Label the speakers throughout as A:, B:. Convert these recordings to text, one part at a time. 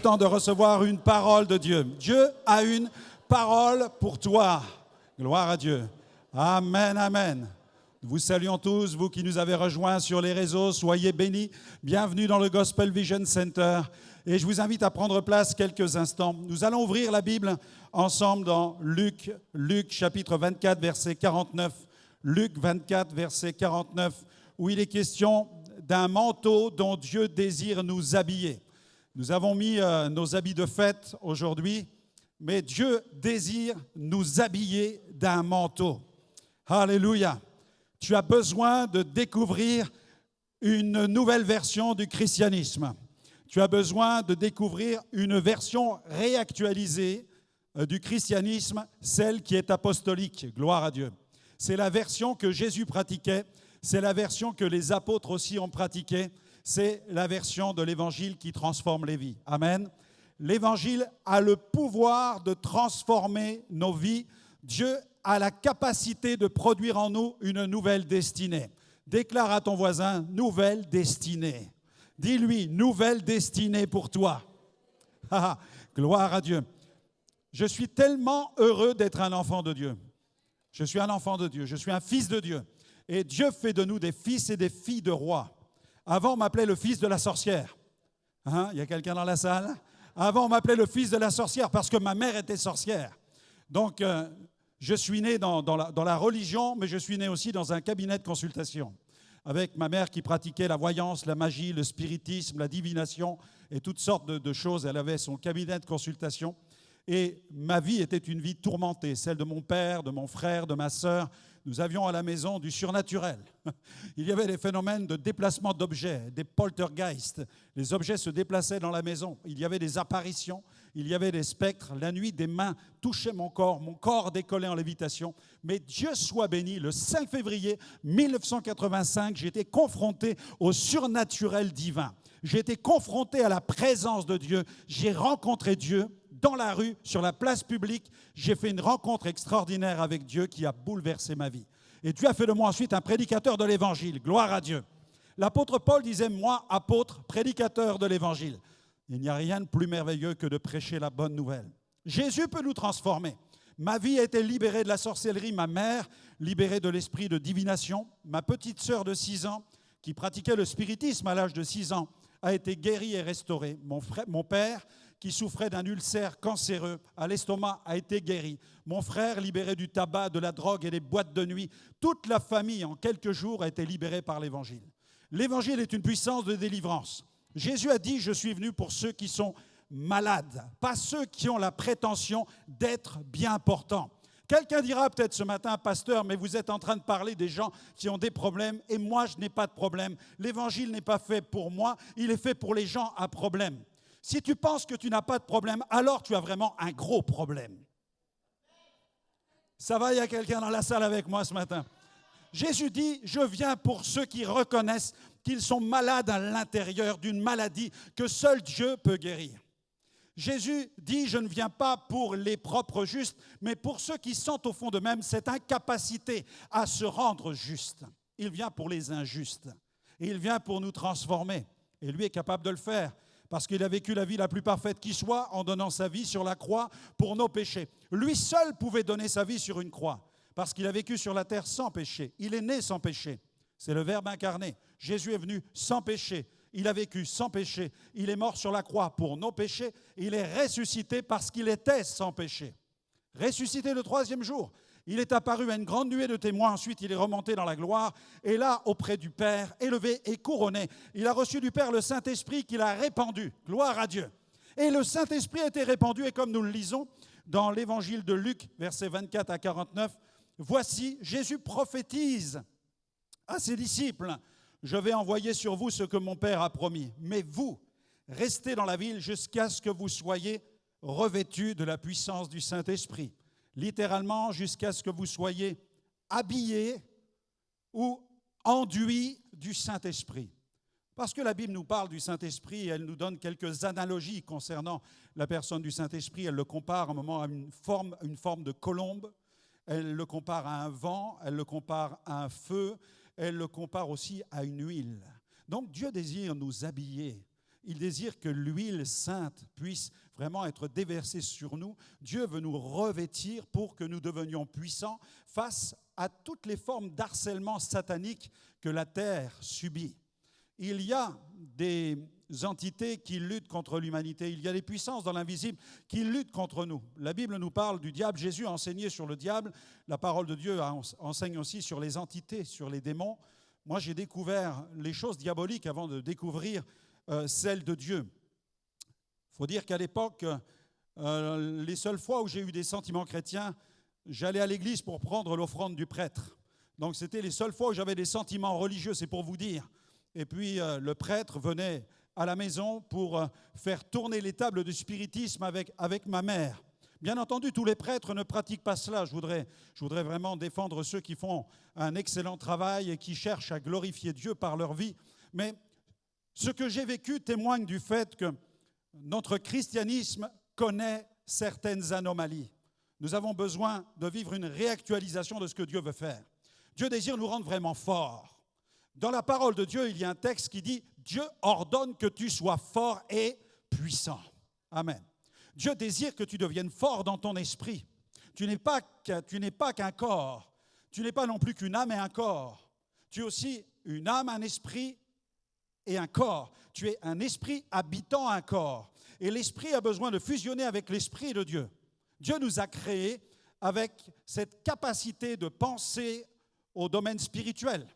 A: temps de recevoir une parole de Dieu. Dieu a une parole pour toi. Gloire à Dieu. Amen, amen. Nous vous saluons tous, vous qui nous avez rejoints sur les réseaux. Soyez bénis. Bienvenue dans le Gospel Vision Center. Et je vous invite à prendre place quelques instants. Nous allons ouvrir la Bible ensemble dans Luc chapitre 24, verset 49. Luc 24, verset 49, où il est question d'un manteau dont Dieu désire nous habiller. Nous avons mis nos habits de fête aujourd'hui, mais Dieu désire nous habiller d'un manteau. Alléluia. Tu as besoin de découvrir une nouvelle version du christianisme. Tu as besoin de découvrir une version réactualisée du christianisme, celle qui est apostolique. Gloire à Dieu. C'est la version que Jésus pratiquait, c'est la version que les apôtres aussi ont pratiquée, c'est la version de l'Évangile qui transforme les vies. Amen. L'Évangile a le pouvoir de transformer nos vies. Dieu a la capacité de produire en nous une nouvelle destinée. Déclare à ton voisin, nouvelle destinée. Dis-lui, nouvelle destinée pour toi. Gloire à Dieu. Je suis tellement heureux d'être un enfant de Dieu. Je suis un enfant de Dieu, je suis un fils de Dieu. Et Dieu fait de nous des fils et des filles de rois. Avant, on m'appelait le fils de la sorcière. Il y a quelqu'un dans la salle? Avant, on m'appelait le fils de la sorcière parce que ma mère était sorcière. Donc, je suis né dans la religion, mais je suis né aussi dans un cabinet de consultation. Avec ma mère qui pratiquait la voyance, la magie, le spiritisme, la divination et toutes sortes de choses. Elle avait son cabinet de consultation. Et ma vie était une vie tourmentée, celle de mon père, de mon frère, de ma sœur. Nous avions à la maison du surnaturel. Il y avait des phénomènes de déplacement d'objets, des poltergeists. Les objets se déplaçaient dans la maison. Il y avait des apparitions, il y avait des spectres. La nuit, des mains touchaient mon corps décollait en lévitation. Mais Dieu soit béni, le 5 février 1985, j'ai été confronté au surnaturel divin. J'ai été confronté à la présence de Dieu. J'ai rencontré Dieu. Dans la rue, sur la place publique, j'ai fait une rencontre extraordinaire avec Dieu qui a bouleversé ma vie. Et Dieu a fait de moi ensuite un prédicateur de l'Évangile. Gloire à Dieu. L'apôtre Paul disait, moi, apôtre, prédicateur de l'Évangile. Il n'y a rien de plus merveilleux que de prêcher la bonne nouvelle. Jésus peut nous transformer. Ma vie a été libérée de la sorcellerie, ma mère libérée de l'esprit de divination. Ma petite sœur de 6 ans, qui pratiquait le spiritisme à l'âge de 6 ans, a été guérie et restaurée. Mon père, qui souffrait d'un ulcère cancéreux à l'estomac, a été guéri. Mon frère, libéré du tabac, de la drogue et des boîtes de nuit. Toute la famille, en quelques jours, a été libérée par l'Évangile. L'Évangile est une puissance de délivrance. Jésus a dit, je suis venu pour ceux qui sont malades, pas ceux qui ont la prétention d'être bien portants. Quelqu'un dira peut-être ce matin, pasteur, mais vous êtes en train de parler des gens qui ont des problèmes et moi, je n'ai pas de problème. L'Évangile n'est pas fait pour moi, il est fait pour les gens à problème. Si tu penses que tu n'as pas de problème, alors tu as vraiment un gros problème. Ça va, il y a quelqu'un dans la salle avec moi ce matin. Jésus dit, je viens pour ceux qui reconnaissent qu'ils sont malades à l'intérieur d'une maladie que seul Dieu peut guérir. Jésus dit, je ne viens pas pour les propres justes, mais pour ceux qui sentent au fond d'eux-mêmes cette incapacité à se rendre justes. Il vient pour les injustes. Et il vient pour nous transformer. Et lui est capable de le faire. Parce qu'il a vécu la vie la plus parfaite qui soit en donnant sa vie sur la croix pour nos péchés. Lui seul pouvait donner sa vie sur une croix parce qu'il a vécu sur la terre sans péché. Il est né sans péché. C'est le Verbe incarné. Jésus est venu sans péché. Il a vécu sans péché. Il est mort sur la croix pour nos péchés. Il est ressuscité parce qu'il était sans péché. Ressuscité le 3e jour. Il est apparu à une grande nuée de témoins, ensuite il est remonté dans la gloire, et là, auprès du Père, élevé et couronné, il a reçu du Père le Saint-Esprit qu'il a répandu. Gloire à Dieu. Et le Saint-Esprit a été répandu, et comme nous le lisons dans l'Évangile de Luc, versets 24 à 49, voici, Jésus prophétise à ses disciples, je vais envoyer sur vous ce que mon Père a promis, mais vous, restez dans la ville jusqu'à ce que vous soyez revêtus de la puissance du Saint-Esprit. Littéralement, jusqu'à ce que vous soyez habillés ou enduits du Saint-Esprit. Parce que la Bible nous parle du Saint-Esprit, elle nous donne quelques analogies concernant la personne du Saint-Esprit. Elle le compare à un moment à une forme de colombe, elle le compare à un vent, elle le compare à un feu, elle le compare aussi à une huile. Donc Dieu désire nous habiller. Il désire que l'huile sainte puisse vraiment être déversée sur nous. Dieu veut nous revêtir pour que nous devenions puissants face à toutes les formes d'harcèlement satanique que la terre subit. Il y a des entités qui luttent contre l'humanité. Il y a des puissances dans l'invisible qui luttent contre nous. La Bible nous parle du diable. Jésus a enseigné sur le diable. La parole de Dieu enseigne aussi sur les entités, sur les démons. Moi, j'ai découvert les choses diaboliques avant de découvrir celles de Dieu. Il faut dire qu'à l'époque, les seules fois où j'ai eu des sentiments chrétiens, j'allais à l'église pour prendre l'offrande du prêtre. Donc, c'était les seules fois où j'avais des sentiments religieux, c'est pour vous dire. Et puis, le prêtre venait à la maison pour faire tourner les tables du spiritisme avec ma mère. Bien entendu, tous les prêtres ne pratiquent pas cela. Je voudrais vraiment défendre ceux qui font un excellent travail et qui cherchent à glorifier Dieu par leur vie. Mais ce que j'ai vécu témoigne du fait que notre christianisme connaît certaines anomalies. Nous avons besoin de vivre une réactualisation de ce que Dieu veut faire. Dieu désire nous rendre vraiment forts. Dans la parole de Dieu, il y a un texte qui dit « Dieu ordonne que tu sois fort et puissant ». Amen. Dieu désire que tu deviennes fort dans ton esprit. Tu n'es pas qu'un corps. Tu n'es pas non plus qu'une âme et un corps. Tu es aussi une âme, un esprit et un corps. Tu es un esprit habitant un corps. Et l'esprit a besoin de fusionner avec l'esprit de Dieu. Dieu nous a créés avec cette capacité de penser au domaine spirituel.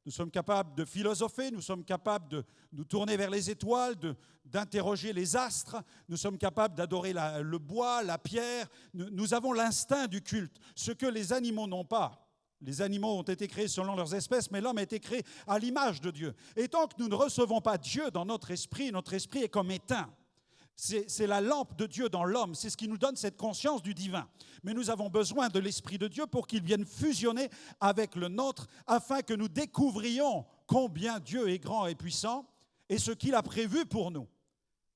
A: Nous sommes capables de philosopher, nous sommes capables de nous tourner vers les étoiles, d'interroger les astres, nous sommes capables d'adorer le bois, la pierre. Nous avons l'instinct du culte, ce que les animaux n'ont pas. Les animaux ont été créés selon leurs espèces, mais l'homme a été créé à l'image de Dieu. Et tant que nous ne recevons pas Dieu dans notre esprit est comme éteint. C'est la lampe de Dieu dans l'homme, c'est ce qui nous donne cette conscience du divin. Mais nous avons besoin de l'Esprit de Dieu pour qu'il vienne fusionner avec le nôtre, afin que nous découvrions combien Dieu est grand et puissant et ce qu'il a prévu pour nous.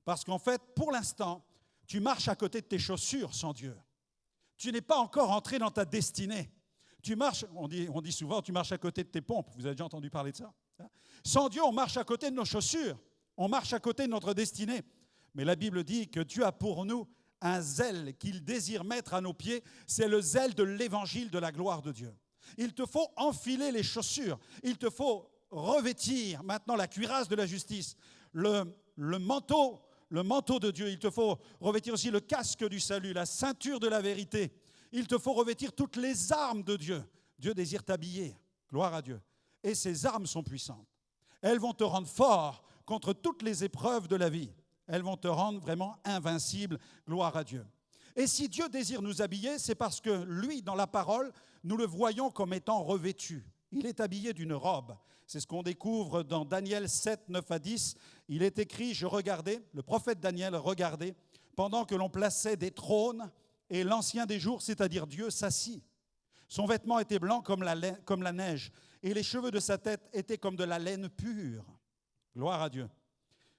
A: Parce qu'en fait, pour l'instant, tu marches à côté de tes chaussures sans Dieu. Tu n'es pas encore entré dans ta destinée. Tu marches, on dit souvent, tu marches à côté de tes pompes. Vous avez déjà entendu parler de ça? Sans Dieu, on marche à côté de nos chaussures. On marche à côté de notre destinée. Mais la Bible dit que Dieu a pour nous un zèle qu'il désire mettre à nos pieds. C'est le zèle de l'évangile de la gloire de Dieu. Il te faut enfiler les chaussures. Il te faut revêtir maintenant la cuirasse de la justice, le manteau de Dieu. Il te faut revêtir aussi le casque du salut, la ceinture de la vérité. Il te faut revêtir toutes les armes de Dieu. Dieu désire t'habiller. Gloire à Dieu. Et ces armes sont puissantes. Elles vont te rendre fort contre toutes les épreuves de la vie. Elles vont te rendre vraiment invincible, gloire à Dieu. Et si Dieu désire nous habiller, c'est parce que lui, dans la parole, nous le voyons comme étant revêtu. Il est habillé d'une robe. C'est ce qu'on découvre dans Daniel 7, 9 à 10. Il est écrit, je regardais, le prophète Daniel regardait, pendant que l'on plaçait des trônes, et l'ancien des jours, c'est-à-dire Dieu, s'assit. Son vêtement était blanc comme la neige, et les cheveux de sa tête étaient comme de la laine pure. Gloire à Dieu.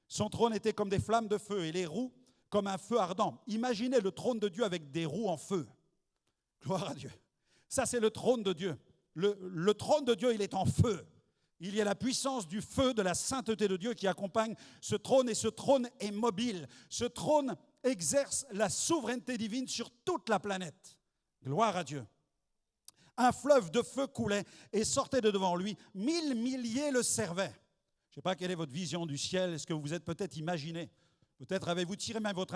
A: Son trône était comme des flammes de feu et les roues comme un feu ardent. Imaginez le trône de Dieu avec des roues en feu. Gloire à Dieu. Ça, c'est le trône de Dieu. Le trône de Dieu, il est en feu. Il y a la puissance du feu, de la sainteté de Dieu qui accompagne ce trône, et ce trône est mobile. Ce trône exerce la souveraineté divine sur toute la planète. Gloire à Dieu. Un fleuve de feu coulait et sortait de devant lui. 1000 milliers le servaient. Je ne sais pas quelle est votre vision du ciel, est-ce que vous vous êtes peut-être imaginé? Peut-être avez-vous tiré même votre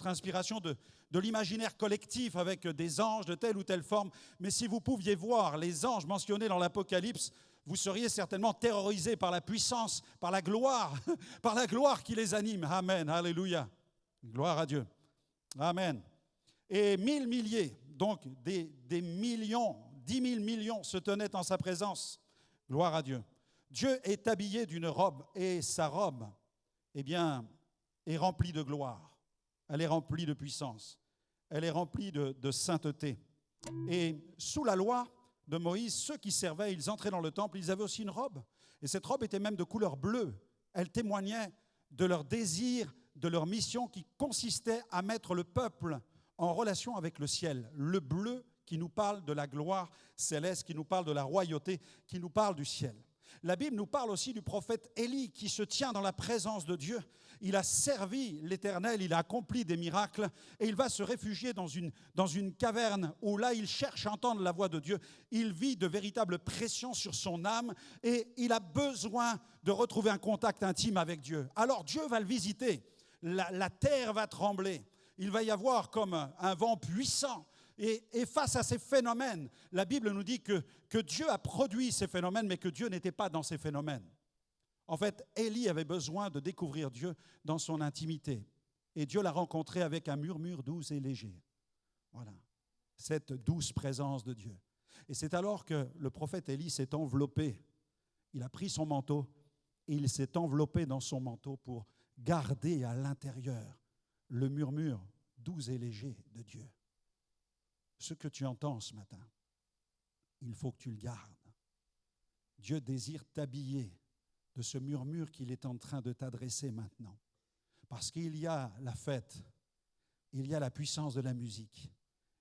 A: inspiration de l'imaginaire collectif avec des anges de telle ou telle forme. Mais si vous pouviez voir les anges mentionnés dans l'Apocalypse, vous seriez certainement terrorisé par la puissance, par la gloire qui les anime. Amen, alléluia. Gloire à Dieu. Amen. Et 1000 milliers, donc des millions, 10 000 millions se tenaient en sa présence. Gloire à Dieu. Dieu est habillé d'une robe et sa robe, eh bien, est remplie de gloire. Elle est remplie de puissance. Elle est remplie de sainteté. Et sous la loi de Moïse, ceux qui servaient, ils entraient dans le temple, ils avaient aussi une robe. Et cette robe était même de couleur bleue. Elle témoignait de leur désir, de leur mission qui consistait à mettre le peuple en relation avec le ciel. Le bleu qui nous parle de la gloire céleste, qui nous parle de la royauté, qui nous parle du ciel. La Bible nous parle aussi du prophète Élie qui se tient dans la présence de Dieu. Il a servi l'Éternel, il a accompli des miracles et il va se réfugier dans une caverne où là il cherche à entendre la voix de Dieu. Il vit de véritables pressions sur son âme et il a besoin de retrouver un contact intime avec Dieu. Alors Dieu va le visiter, la terre va trembler, il va y avoir comme un vent puissant. Et face à ces phénomènes, la Bible nous dit que Dieu a produit ces phénomènes, mais que Dieu n'était pas dans ces phénomènes. En fait, Élie avait besoin de découvrir Dieu dans son intimité. Et Dieu l'a rencontré avec un murmure doux et léger. Voilà, cette douce présence de Dieu. Et c'est alors que le prophète Élie s'est enveloppé. Il a pris son manteau et il s'est enveloppé dans son manteau pour garder à l'intérieur le murmure doux et léger de Dieu. Ce que tu entends ce matin, il faut que tu le gardes. Dieu désire t'habiller de ce murmure qu'il est en train de t'adresser maintenant. Parce qu'il y a la fête, il y a la puissance de la musique,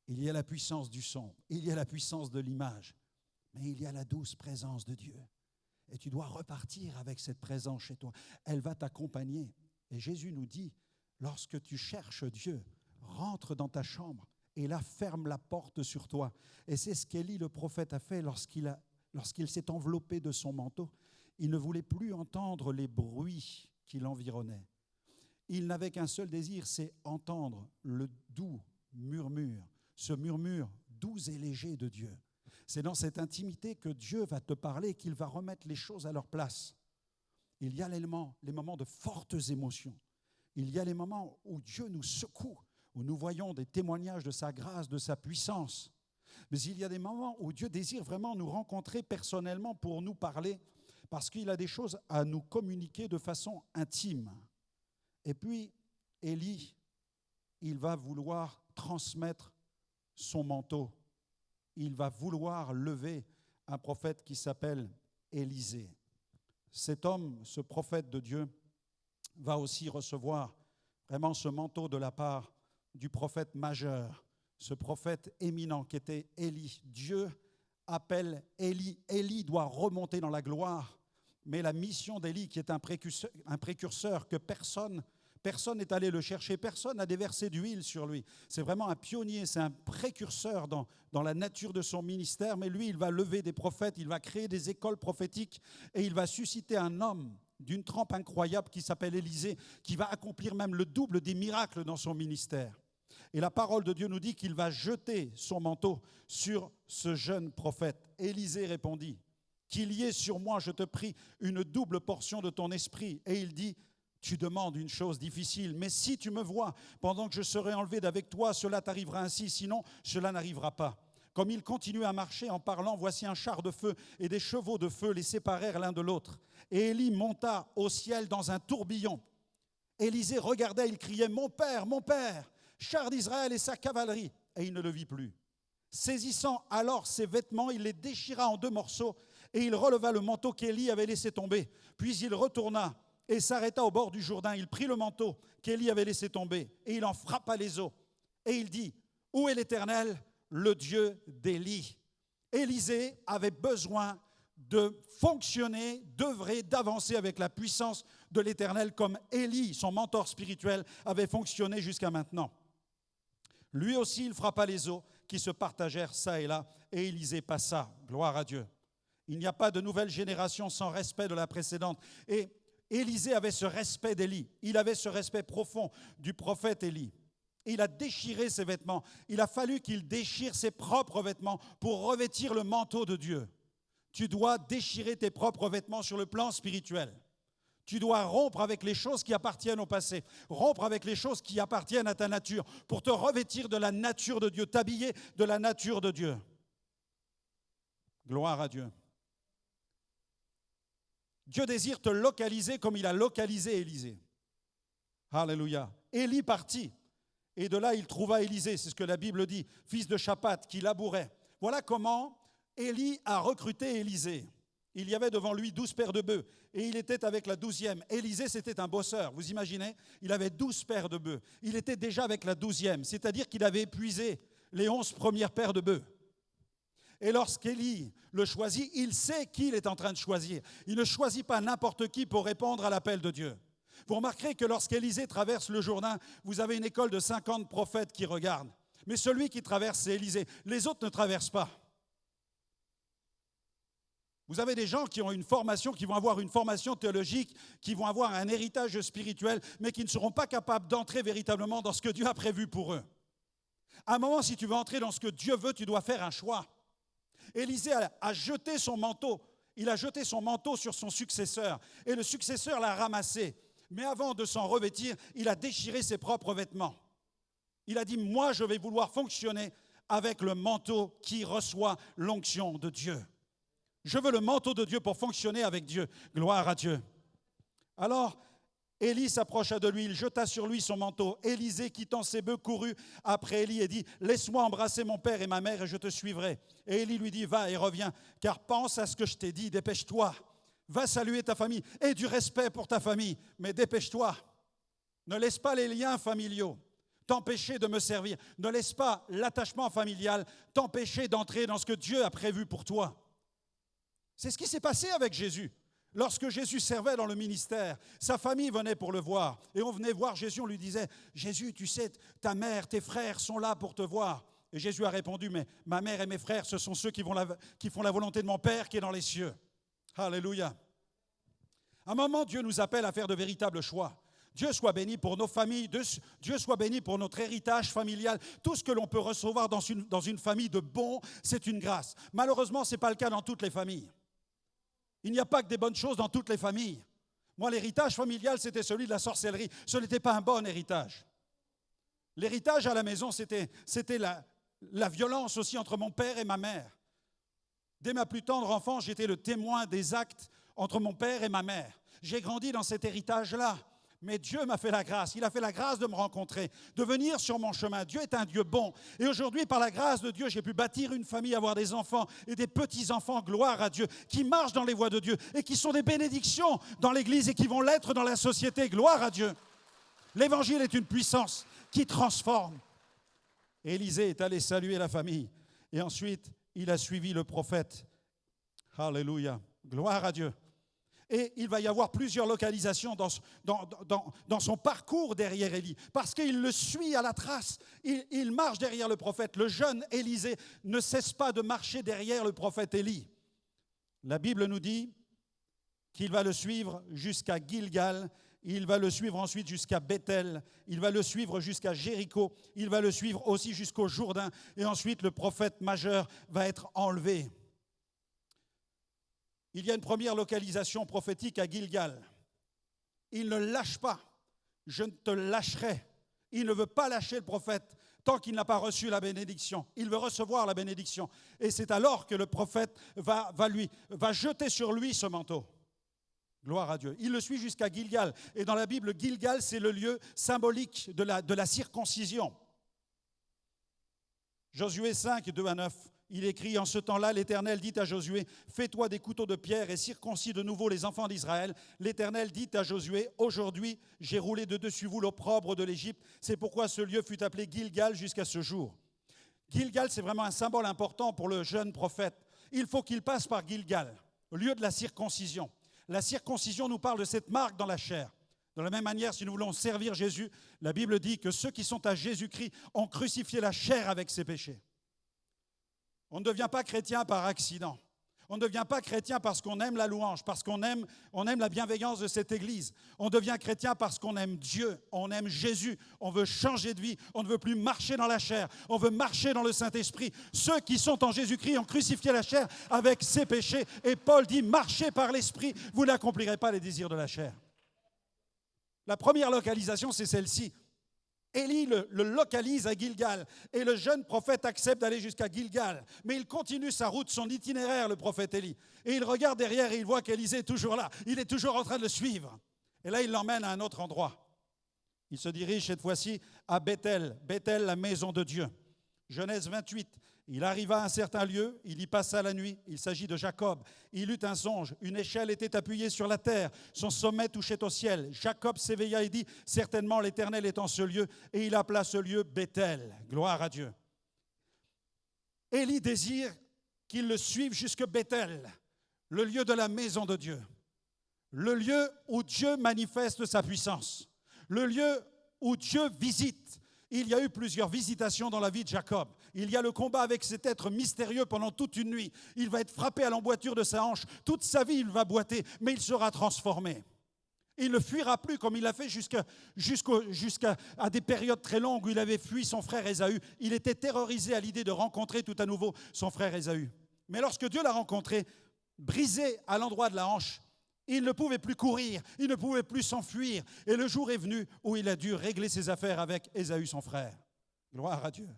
A: il y a la puissance du son, il y a la puissance de l'image, mais il y a la douce présence de Dieu. Et tu dois repartir avec cette présence chez toi. Elle va t'accompagner. Et Jésus nous dit, lorsque tu cherches Dieu, rentre dans ta chambre, et là, ferme la porte sur toi. Et c'est ce qu'Élie, le prophète, a fait lorsqu'il s'est enveloppé de son manteau. Il ne voulait plus entendre les bruits qui l'environnaient. Il n'avait qu'un seul désir, c'est entendre le doux murmure, ce murmure doux et léger de Dieu. C'est dans cette intimité que Dieu va te parler, qu'il va remettre les choses à leur place. Il y a les moments de fortes émotions. Il y a les moments où Dieu nous secoue, où nous voyons des témoignages de sa grâce, de sa puissance. Mais il y a des moments où Dieu désire vraiment nous rencontrer personnellement pour nous parler, parce qu'il a des choses à nous communiquer de façon intime. Et puis, Élie, il va vouloir transmettre son manteau. Il va vouloir lever un prophète qui s'appelle Élisée. Cet homme, ce prophète de Dieu, va aussi recevoir vraiment ce manteau de la part du prophète majeur, ce prophète éminent qui était Élie. Dieu appelle Élie. Élie doit remonter dans la gloire, mais la mission d'Élie, qui est un précurseur que personne n'est allé le chercher, personne n'a déversé d'huile sur lui. C'est vraiment un pionnier, c'est un précurseur dans la nature de son ministère, mais lui, il va lever des prophètes, il va créer des écoles prophétiques et il va susciter un homme d'une trempe incroyable qui s'appelle Élisée, qui va accomplir même le double des miracles dans son ministère. Et la parole de Dieu nous dit qu'il va jeter son manteau sur ce jeune prophète. Élisée répondit, « Qu'il y ait sur moi, je te prie, une double portion de ton esprit. » Et il dit, « Tu demandes une chose difficile, mais si tu me vois pendant que je serai enlevé d'avec toi, cela t'arrivera ainsi, sinon cela n'arrivera pas. » Comme il continuait à marcher en parlant, voici un char de feu et des chevaux de feu les séparèrent l'un de l'autre. Et Élie monta au ciel dans un tourbillon. Élisée regardait, il criait, mon père, char d'Israël et sa cavalerie. » Et il ne le vit plus. Saisissant alors ses vêtements, il les déchira en 2 morceaux et il releva le manteau qu'Élie avait laissé tomber. Puis il retourna et s'arrêta au bord du Jourdain. Il prit le manteau qu'Élie avait laissé tomber et il en frappa les os. Et il dit, « Où est l'Éternel ? Le Dieu d'Élie. » Élisée avait besoin de fonctionner, d'œuvrer, d'avancer avec la puissance de l'Éternel comme Élie, son mentor spirituel, avait fonctionné jusqu'à maintenant. Lui aussi, il frappa les os qui se partagèrent ça et là, et Élisée passa. Gloire à Dieu. Il n'y a pas de nouvelle génération sans respect de la précédente. Et Élisée avait ce respect d'Élie. Il avait ce respect profond du prophète Élie. Il a déchiré ses vêtements. Il a fallu qu'il déchire ses propres vêtements pour revêtir le manteau de Dieu. Tu dois déchirer tes propres vêtements sur le plan spirituel. Tu dois rompre avec les choses qui appartiennent au passé, rompre avec les choses qui appartiennent à ta nature pour te revêtir de la nature de Dieu, t'habiller de la nature de Dieu. Gloire à Dieu. Dieu désire te localiser comme il a localisé Élisée. Alléluia. Élie partit. Et de là, il trouva Élisée, c'est ce que la Bible dit, fils de Shaphat, qui labourait. Voilà comment Élie a recruté Élisée. Il y avait devant lui 12 paires de bœufs et il était avec la 12e. Élisée, c'était un bosseur, vous imaginez ? Il avait 12 paires de bœufs. Il était déjà avec la 12e, c'est-à-dire qu'il avait épuisé les 11 premières paires de bœufs. Et lorsqu'Élie le choisit, il sait qui il est en train de choisir. Il ne choisit pas n'importe qui pour répondre à l'appel de Dieu. Vous remarquerez que lorsqu'Élisée traverse le Jourdain, vous avez une école de 50 prophètes qui regardent. Mais celui qui traverse, c'est Élisée. Les autres ne traversent pas. Vous avez des gens qui ont une formation, qui vont avoir une formation théologique, qui vont avoir un héritage spirituel, mais qui ne seront pas capables d'entrer véritablement dans ce que Dieu a prévu pour eux. À un moment, si tu veux entrer dans ce que Dieu veut, tu dois faire un choix. Élisée a jeté son manteau. Il a jeté son manteau sur son successeur. Et le successeur l'a ramassé. Mais avant de s'en revêtir, il a déchiré ses propres vêtements. Il a dit, moi, je vais vouloir fonctionner avec le manteau qui reçoit l'onction de Dieu. Je veux le manteau de Dieu pour fonctionner avec Dieu. Gloire à Dieu. Alors, Élie s'approcha de lui, il jeta sur lui son manteau. Élisée, quittant ses bœufs, courut après Élie et dit, « Laisse-moi embrasser mon père et ma mère et je te suivrai. » Et Élie lui dit, « Va et reviens, car pense à ce que je t'ai dit, dépêche-toi. Va saluer ta famille, aie du respect pour ta famille, mais dépêche-toi. Ne laisse pas les liens familiaux t'empêcher de me servir. Ne laisse pas l'attachement familial t'empêcher d'entrer dans ce que Dieu a prévu pour toi. » C'est ce qui s'est passé avec Jésus. Lorsque Jésus servait dans le ministère, sa famille venait pour le voir. Et on venait voir Jésus, on lui disait, « Jésus, tu sais, ta mère, tes frères sont là pour te voir. » Et Jésus a répondu, « Mais ma mère et mes frères, ce sont ceux qui font la volonté de mon Père qui est dans les cieux. » Alléluia. À un moment, Dieu nous appelle à faire de véritables choix. Dieu soit béni pour nos familles, Dieu soit béni pour notre héritage familial. Tout ce que l'on peut recevoir dans une famille de bon, c'est une grâce. Malheureusement, ce n'est pas le cas dans toutes les familles. Il n'y a pas que des bonnes choses dans toutes les familles. Moi, l'héritage familial, c'était celui de la sorcellerie. Ce n'était pas un bon héritage. L'héritage à la maison, c'était la violence aussi entre mon père et ma mère. Dès ma plus tendre enfance, j'étais le témoin des actes entre mon père et ma mère. J'ai grandi dans cet héritage-là. Mais Dieu m'a fait la grâce. Il a fait la grâce de me rencontrer, de venir sur mon chemin. Dieu est un Dieu bon. Et aujourd'hui, par la grâce de Dieu, j'ai pu bâtir une famille, avoir des enfants et des petits-enfants, gloire à Dieu, qui marchent dans les voies de Dieu et qui sont des bénédictions dans l'Église et qui vont l'être dans la société, gloire à Dieu. L'Évangile est une puissance qui transforme. Élisée est allé saluer la famille. Et ensuite, il a suivi le prophète. Alléluia. Gloire à Dieu. Et il va y avoir plusieurs localisations dans son parcours derrière Élie, parce qu'il le suit à la trace. Il marche derrière le prophète. Le jeune Élisée ne cesse pas de marcher derrière le prophète Élie. La Bible nous dit qu'il va le suivre jusqu'à Gilgal, il va le suivre ensuite jusqu'à Bethel, il va le suivre jusqu'à Jéricho, il va le suivre aussi jusqu'au Jourdain, et ensuite le prophète majeur va être enlevé. Il y a une première localisation prophétique à Gilgal. Il ne lâche pas. Je ne te lâcherai. Il ne veut pas lâcher le prophète tant qu'il n'a pas reçu la bénédiction. Il veut recevoir la bénédiction. Et c'est alors que le prophète va jeter sur lui ce manteau. Gloire à Dieu. Il le suit jusqu'à Gilgal. Et dans la Bible, Gilgal, c'est le lieu symbolique de la circoncision. Josué 5, 2 à 9. Il écrit, en ce temps-là, l'Éternel dit à Josué, « Fais-toi des couteaux de pierre et circoncis de nouveau les enfants d'Israël. » L'Éternel dit à Josué, « Aujourd'hui, j'ai roulé de dessus vous l'opprobre de l'Égypte. C'est pourquoi ce lieu fut appelé Gilgal jusqu'à ce jour. » Gilgal, c'est vraiment un symbole important pour le jeune prophète. Il faut qu'il passe par Gilgal, au lieu de la circoncision. La circoncision nous parle de cette marque dans la chair. De la même manière, si nous voulons servir Jésus, la Bible dit que ceux qui sont à Jésus-Christ ont crucifié la chair avec ses péchés. On ne devient pas chrétien par accident. On ne devient pas chrétien parce qu'on aime la louange, parce qu'on aime la bienveillance de cette Église. On devient chrétien parce qu'on aime Dieu, on aime Jésus. On veut changer de vie, on ne veut plus marcher dans la chair, on veut marcher dans le Saint-Esprit. Ceux qui sont en Jésus-Christ ont crucifié la chair avec ses péchés. Et Paul dit, marchez par l'Esprit, vous n'accomplirez pas les désirs de la chair. La première localisation, c'est celle-ci. Élie le localise à Gilgal et le jeune prophète accepte d'aller jusqu'à Gilgal. Mais il continue sa route, son itinéraire, le prophète Élie. Et il regarde derrière et il voit qu'Élisée est toujours là. Il est toujours en train de le suivre. Et là, il l'emmène à un autre endroit. Il se dirige cette fois-ci à Bethel. Bethel, la maison de Dieu. Genèse 28. Il arriva à un certain lieu, il y passa la nuit. Il s'agit de Jacob. Il eut un songe. Une échelle était appuyée sur la terre. Son sommet touchait au ciel. Jacob s'éveilla et dit, « Certainement l'Éternel est en ce lieu. » Et il appela ce lieu Bethel. Gloire à Dieu. Élie désire qu'ils le suivent jusque Bethel, le lieu de la maison de Dieu, le lieu où Dieu manifeste sa puissance, le lieu où Dieu visite. Il y a eu plusieurs visitations dans la vie de Jacob. Il y a le combat avec cet être mystérieux pendant toute une nuit. Il va être frappé à l'emboîture de sa hanche. Toute sa vie, il va boiter, mais il sera transformé. Il ne fuira plus comme il l'a fait jusqu'à des périodes très longues où il avait fui son frère Ésaü. Il était terrorisé à l'idée de rencontrer tout à nouveau son frère Ésaü. Mais lorsque Dieu l'a rencontré, brisé à l'endroit de la hanche, il ne pouvait plus courir, il ne pouvait plus s'enfuir. Et le jour est venu où il a dû régler ses affaires avec Ésaü, son frère. Gloire à Dieu.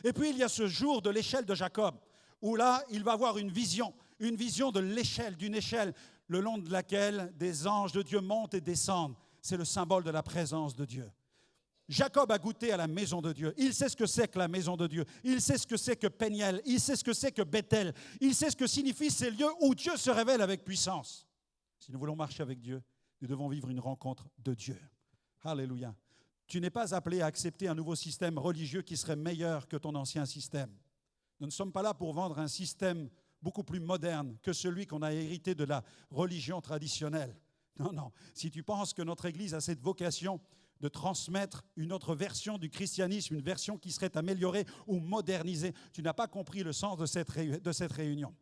A: Et puis il y a ce jour de l'échelle de Jacob, où là, il va avoir une vision de l'échelle, d'une échelle, le long de laquelle des anges de Dieu montent et descendent. C'est le symbole de la présence de Dieu. Jacob a goûté à la maison de Dieu. Il sait ce que c'est que la maison de Dieu. Il sait ce que c'est que Péniel. Il sait ce que c'est que Bethel. Il sait ce que signifient ces lieux où Dieu se révèle avec puissance. Si nous voulons marcher avec Dieu, nous devons vivre une rencontre de Dieu. Alléluia. Tu n'es pas appelé à accepter un nouveau système religieux qui serait meilleur que ton ancien système. Nous ne sommes pas là pour vendre un système beaucoup plus moderne que celui qu'on a hérité de la religion traditionnelle. Non, non. Si tu penses que notre Église a cette vocation de transmettre une autre version du christianisme, une version qui serait améliorée ou modernisée, tu n'as pas compris le sens de cette réunion.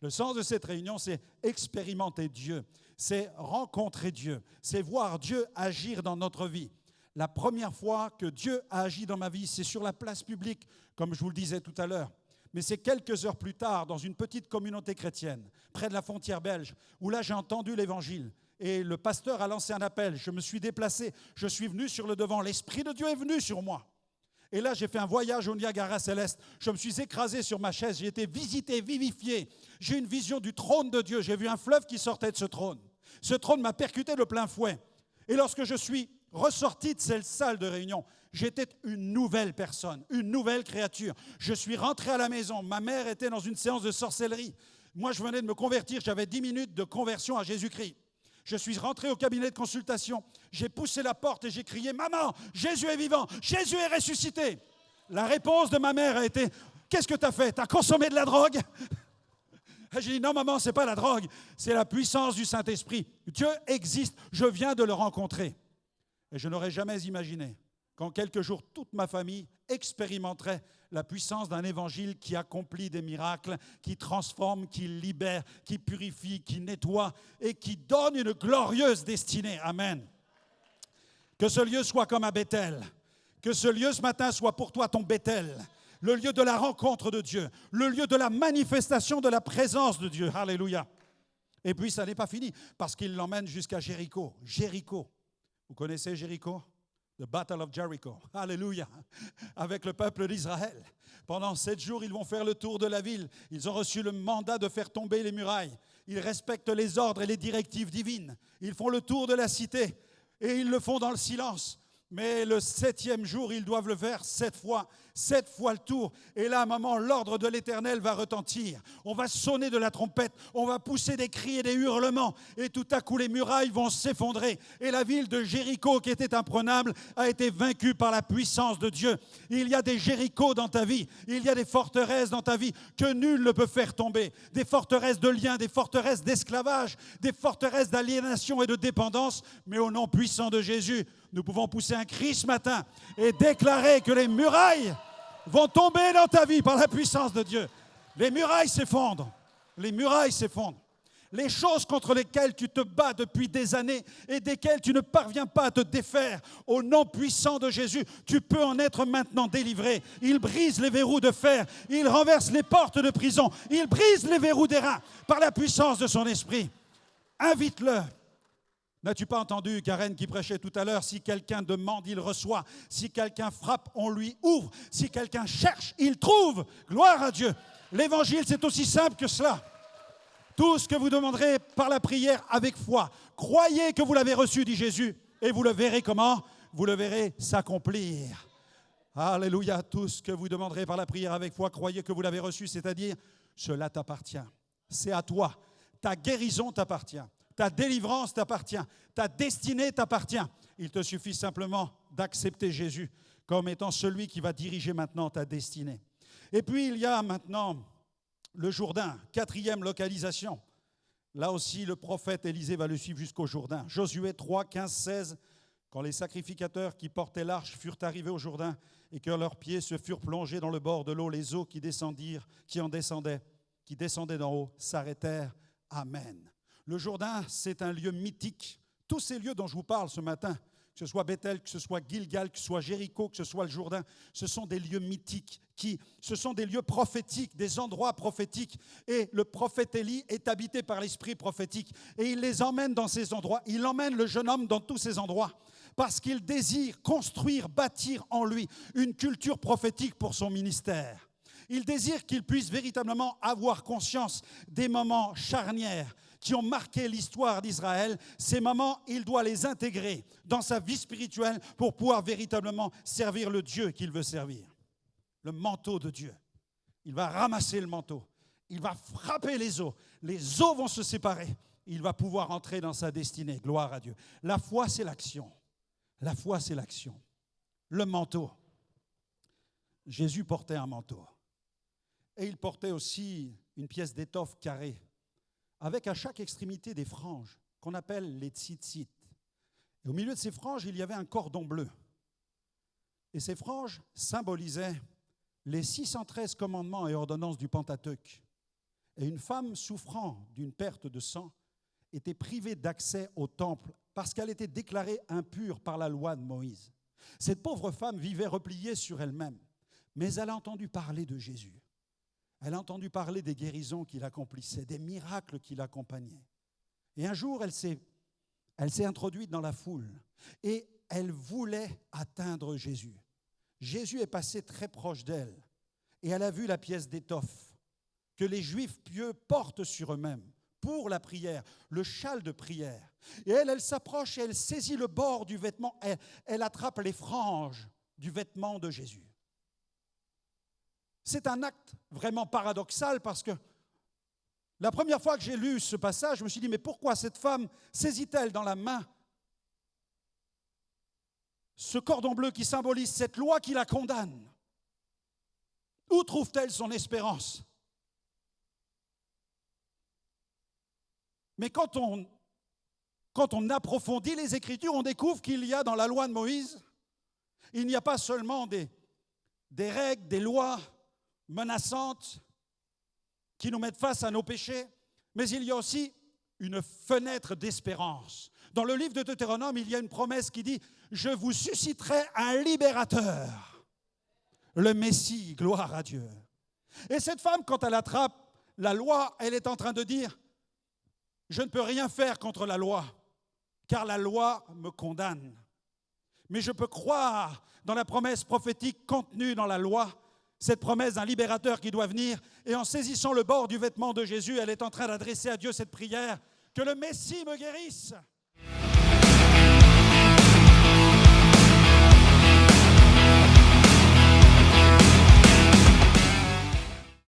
A: Le sens de cette réunion, c'est expérimenter Dieu, c'est rencontrer Dieu, c'est voir Dieu agir dans notre vie. La première fois que Dieu a agi dans ma vie, c'est sur la place publique, comme je vous le disais tout à l'heure. Mais c'est quelques heures plus tard, dans une petite communauté chrétienne, près de la frontière belge, où là j'ai entendu l'évangile. Et le pasteur a lancé un appel. Je me suis déplacé, je suis venu sur le devant. L'Esprit de Dieu est venu sur moi. Et là, j'ai fait un voyage au Niagara céleste. Je me suis écrasé sur ma chaise. J'ai été visité, vivifié. J'ai eu une vision du trône de Dieu. J'ai vu un fleuve qui sortait de ce trône. Ce trône m'a percuté de plein fouet. Et lorsque je suis ressorti de cette salle de réunion, j'étais une nouvelle personne, une nouvelle créature. Je suis rentré à la maison. Ma mère était dans une séance de sorcellerie. Moi, je venais de me convertir. J'avais 10 minutes de conversion à Jésus-Christ. Je suis rentré au cabinet de consultation, j'ai poussé la porte et j'ai crié « Maman, Jésus est vivant, Jésus est ressuscité !» La réponse de ma mère a été « Qu'est-ce que tu as fait? Tu as consommé de la drogue ?» J'ai dit « Non, maman, ce n'est pas la drogue, c'est la puissance du Saint-Esprit. Dieu existe, je viens de le rencontrer. » Et je n'aurais jamais imaginé qu'en quelques jours, toute ma famille expérimenterait la puissance d'un évangile qui accomplit des miracles, qui transforme, qui libère, qui purifie, qui nettoie et qui donne une glorieuse destinée. Amen. Que ce lieu soit comme à Bethel. Que ce lieu ce matin soit pour toi ton Bethel. Le lieu de la rencontre de Dieu. Le lieu de la manifestation de la présence de Dieu. Alléluia. Et puis ça n'est pas fini parce qu'il l'emmène jusqu'à Jéricho. Jéricho. Vous connaissez Jéricho? The Battle of Jericho. Alléluia. Avec le peuple d'Israël. Pendant 7 jours, ils vont faire le tour de la ville. Ils ont reçu le mandat de faire tomber les murailles. Ils respectent les ordres et les directives divines. Ils font le tour de la cité et ils le font dans le silence. Mais le 7e jour, ils doivent le faire 7 fois le tour. Et là, à un moment, l'ordre de l'Éternel va retentir. On va sonner de la trompette, on va pousser des cris et des hurlements. Et tout à coup, les murailles vont s'effondrer. Et la ville de Jéricho, qui était imprenable, a été vaincue par la puissance de Dieu. Il y a des Jérichos dans ta vie, il y a des forteresses dans ta vie que nul ne peut faire tomber. Des forteresses de liens, des forteresses d'esclavage, des forteresses d'aliénation et de dépendance. Mais au nom puissant de Jésus, nous pouvons pousser un cri ce matin et déclarer que les murailles vont tomber dans ta vie par la puissance de Dieu. Les murailles s'effondrent. Les murailles s'effondrent. Les choses contre lesquelles tu te bats depuis des années et desquelles tu ne parviens pas à te défaire, au nom puissant de Jésus, tu peux en être maintenant délivré. Il brise les verrous de fer, il renverse les portes de prison, il brise les verrous d'airain par la puissance de son esprit. Invite-le. N'as-tu pas entendu Karen qui prêchait tout à l'heure? Si quelqu'un demande, il reçoit. Si quelqu'un frappe, on lui ouvre. Si quelqu'un cherche, il trouve. Gloire à Dieu. L'évangile, c'est aussi simple que cela. Tout ce que vous demanderez par la prière avec foi, croyez que vous l'avez reçu, dit Jésus, et vous le verrez comment? Vous le verrez s'accomplir. Alléluia. Tout ce que vous demanderez par la prière avec foi, croyez que vous l'avez reçu, c'est-à-dire, cela t'appartient. C'est à toi. Ta guérison t'appartient. Ta délivrance t'appartient. Ta destinée t'appartient. Il te suffit simplement d'accepter Jésus comme étant celui qui va diriger maintenant ta destinée. Et puis, il y a maintenant Le Jourdain, quatrième localisation. Là aussi, le prophète Élisée va le suivre jusqu'au Jourdain. Josué 3, 15, 16. Quand les sacrificateurs qui portaient l'arche furent arrivés au Jourdain et que leurs pieds se furent plongés dans le bord de l'eau, les eaux qui descendaient d'en haut, s'arrêtèrent. Amen. Le Jourdain, c'est un lieu mythique. Tous ces lieux dont je vous parle ce matin, que ce soit Bethel, que ce soit Gilgal, que ce soit Jéricho, que ce soit le Jourdain, ce sont des lieux mythiques, ce sont des lieux prophétiques, des endroits prophétiques. Et le prophète Élie est habité par l'esprit prophétique. Et il les emmène dans ces endroits. Il emmène le jeune homme dans tous ces endroits parce qu'il désire construire, bâtir en lui une culture prophétique pour son ministère. Il désire qu'il puisse véritablement avoir conscience des moments charnières qui ont marqué l'histoire d'Israël. Ces moments, il doit les intégrer dans sa vie spirituelle pour pouvoir véritablement servir le Dieu qu'il veut servir. Le manteau de Dieu. Il va ramasser le manteau. Il va frapper les eaux. Les eaux vont se séparer. Il va pouvoir entrer dans sa destinée. Gloire à Dieu. La foi, c'est l'action. La foi, c'est l'action. Le manteau. Jésus portait un manteau. Et il portait aussi une pièce d'étoffe carrée, avec à chaque extrémité des franges, qu'on appelle les tzitzit. Et au milieu de ces franges, il y avait un cordon bleu. Et ces franges symbolisaient les 613 commandements et ordonnances du Pentateuque. Et une femme souffrant d'une perte de sang était privée d'accès au temple parce qu'elle était déclarée impure par la loi de Moïse. Cette pauvre femme vivait repliée sur elle-même, mais elle a entendu parler de Jésus. Elle a entendu parler des guérisons qu'il accomplissait, des miracles qu'il accompagnait. Et un jour, elle s'est introduite dans la foule et elle voulait atteindre Jésus. Jésus est passé très proche d'elle et elle a vu la pièce d'étoffe que les Juifs pieux portent sur eux-mêmes pour la prière, le châle de prière. Et elle s'approche et elle saisit le bord du vêtement, elle attrape les franges du vêtement de Jésus. C'est un acte vraiment paradoxal parce que la première fois que j'ai lu ce passage, je me suis dit, mais pourquoi cette femme saisit-elle dans la main ce cordon bleu qui symbolise cette loi qui la condamne? Où trouve-t-elle son espérance? Mais quand on approfondit les Écritures, on découvre qu'il y a dans la loi de Moïse, il n'y a pas seulement des règles, des lois menaçantes qui nous mettent face à nos péchés, mais il y a aussi une fenêtre d'espérance. Dans le livre de Deutéronome, il y a une promesse qui dit « Je vous susciterai un libérateur, le Messie, gloire à Dieu. » Et cette femme, quand elle attrape la loi, elle est en train de dire « Je ne peux rien faire contre la loi, car la loi me condamne. Mais je peux croire dans la promesse prophétique contenue dans la loi, cette promesse d'un libérateur qui doit venir. Et en saisissant le bord du vêtement de Jésus, elle est en train d'adresser à Dieu cette prière, que le Messie me guérisse.